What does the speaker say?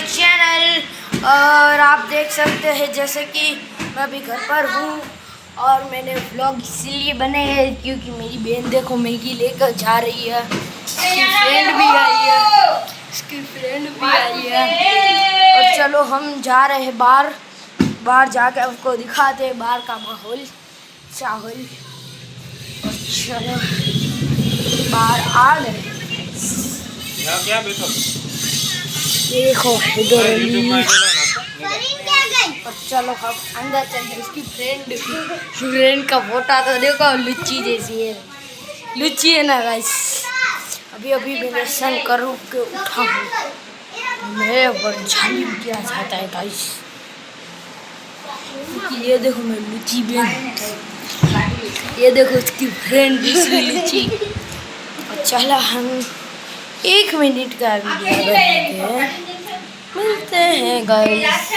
My channel. और आप देख सकते हैं जैसे कि मैं अभी घर पर हूँ और मैंने व्लॉग इसलिए बनाए हैं क्योंकि मेरी बहन देखो मैगी लेकर जा रही है। इसकी फ्रेंड भी आई है और चलो हम जा रहे हैं बाहर जाकर उसको दिखाते हैं बाहर का माहौल चाहौल। और चलो बाहर आ गए। क्या बैठो देखो इधर और चलो हम अंदर चलते। उसकी फ्रेंड का फोटा तो देखो लुच्ची जैसी है, लुच्ची है ना गाइस। अभी मैंने सन करूँ के उठा हूँ मैं पर जालिम किया जाता है गाइस। ये देखो मैं लुच्ची बहन, ये देखो उसकी फ्रेंड दूसरी लुच्ची। और चलो हम 1 मिनट का वीडियो बनाते हैं, मिलते हैं गाइस।